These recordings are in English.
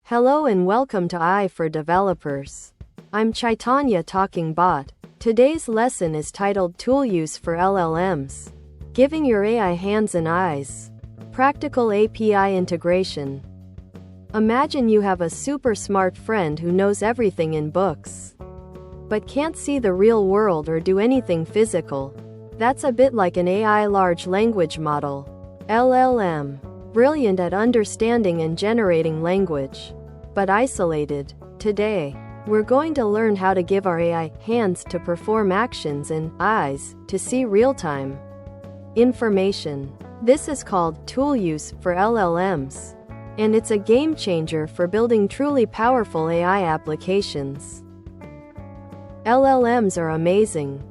Hello and welcome to AI for Developers. I'm Chaitanya talking bot. Today's lesson is titled Tool Use for LLMs. Giving your AI hands and eyes. Practical API integration. Imagine you have a super smart friend who knows everything in books, but can't see the real world or do anything physical. That's a bit like an AI large language model, LLM. Brilliant at understanding and generating language, but isolated. Today, we're going to learn how to give our AI hands to perform actions and eyes to see real-time information. This is called tool use for LLMs, and it's a game changer for building truly powerful AI applications. LLMs are amazing.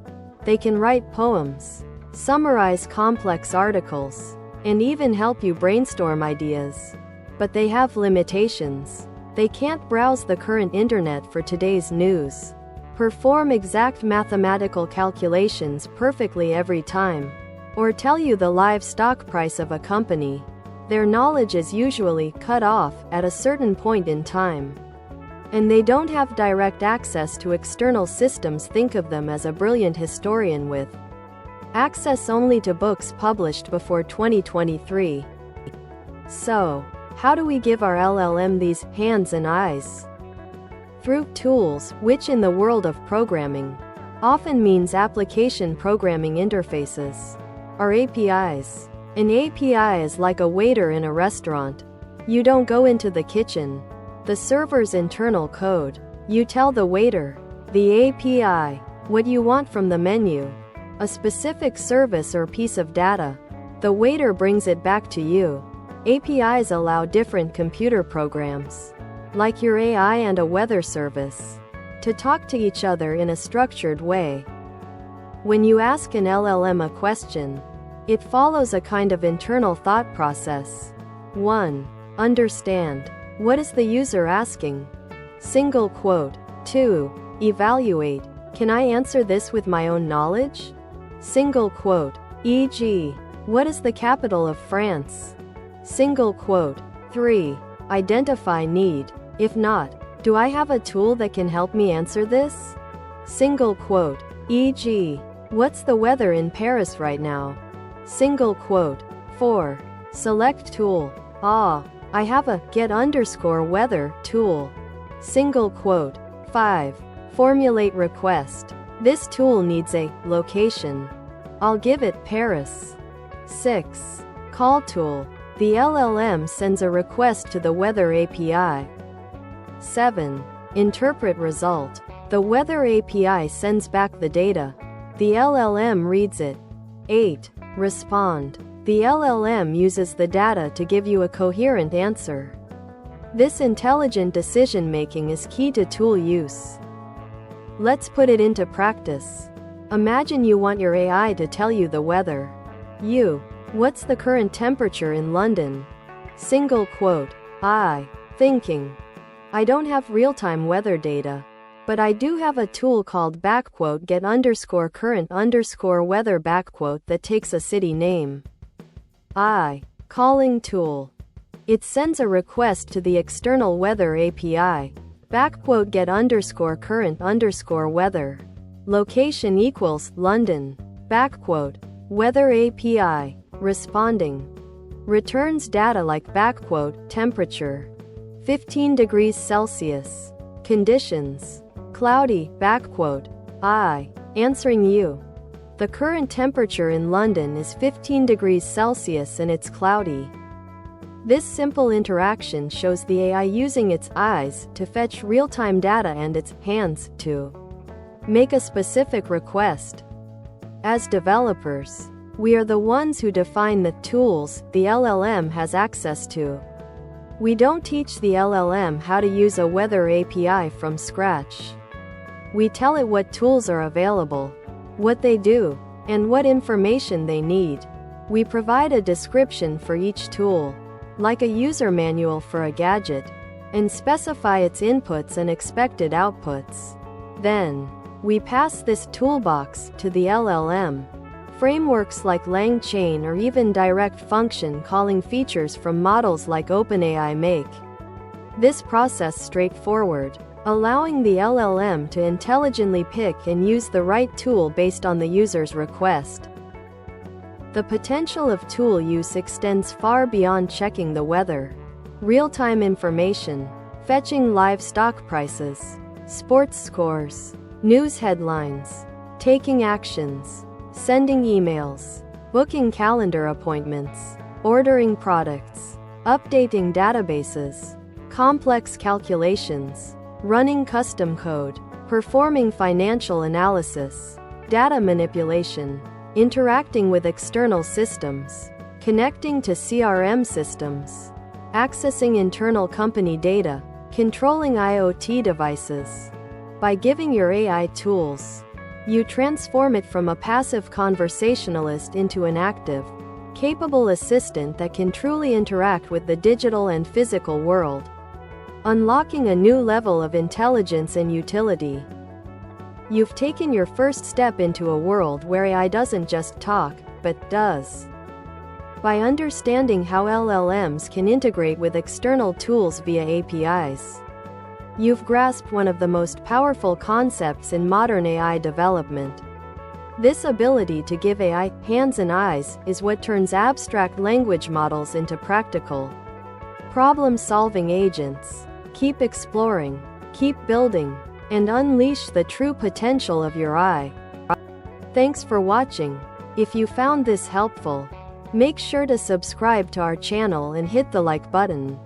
They can write poems, summarize complex articles, and even help you brainstorm ideas. But they have limitations. They can't browse the current internet for today's news, perform exact mathematical calculations perfectly every time, or tell you the live stock price of a company. Their knowledge is usually cut off at a certain point in time, and they don't have direct access to external systems. Think of them as a brilliant historian with access only to books published before 2023. So, how do we give our LLM these hands and eyes? Through tools, which in the world of programming often means application programming interfaces, or APIs. An API is like a waiter in a restaurant. You don't go into the kitchen, the server's internal code. You tell the waiter, the API, what you want from the menu, a specific service or piece of data. The waiter brings it back to you. APIs allow different computer programs, like your AI and a weather service, to talk to each other in a structured way. When you ask an LLM a question, it follows a kind of internal thought process. 1. Understand. What is the user asking? Single quote. 2. Evaluate. Can I answer this with my own knowledge? Single quote. E.g., what is the capital of France? Single quote. 3. Identify need. If not, do I have a tool that can help me answer this? Single quote. E.g., what's the weather in Paris right now? Single quote. 4. Select tool. I have a get_weather tool. Single quote. 5. Formulate request. This tool needs a location. I'll give it Paris. 6. Call tool. The LLM sends a request to the weather API. 7. Interpret result. The weather API sends back the data. The LLM reads it. 8. Respond. The LLM uses the data to give you a coherent answer. This intelligent decision-making is key to tool use. Let's put it into practice. Imagine you want your AI to tell you the weather. What's the current temperature in London? Single quote. Thinking. I don't have real-time weather data, but I do have a tool called get_current_weather that takes a city name. Calling tool. It sends a request to the external weather API. Get_current_weather. Location equals London. Weather API. Responding. Returns data like temperature. 15 degrees Celsius. Conditions. Cloudy. Answering you. The current temperature in London is 15 degrees Celsius and it's cloudy. This simple interaction shows the AI using its eyes to fetch real-time data and its hands to make a specific request. As developers, we are the ones who define the tools the LLM has access to. We don't teach the LLM how to use a weather API from scratch. We tell it what tools are available, what they do, and what information they need. We provide a description for each tool, like a user manual for a gadget, and specify its inputs and expected outputs. Then, we pass this toolbox to the LLM. Frameworks like LangChain or even direct function calling features from models like OpenAI make This process straightforward, allowing the LLM to intelligently pick and use the right tool based on the user's request. The potential of tool use extends far beyond checking the weather. Real-time information, fetching live stock prices, sports scores, news headlines, taking actions, sending emails, booking calendar appointments, ordering products, updating databases, complex calculations, running custom code, performing financial analysis, data manipulation, interacting with external systems, connecting to CRM systems, accessing internal company data, controlling IoT devices. By giving your AI tools, you transform it from a passive conversationalist into an active, capable assistant that can truly interact with the digital and physical world, unlocking a new level of intelligence and utility. You've taken your first step into a world where AI doesn't just talk, but does. By understanding how LLMs can integrate with external tools via APIs, you've grasped one of the most powerful concepts in modern AI development. This ability to give AI hands and eyes is what turns abstract language models into practical, problem-solving agents. Keep exploring, keep building, and unleash the true potential of your AI. Thanks for watching. If you found this helpful, make sure to subscribe to our channel and hit the like button.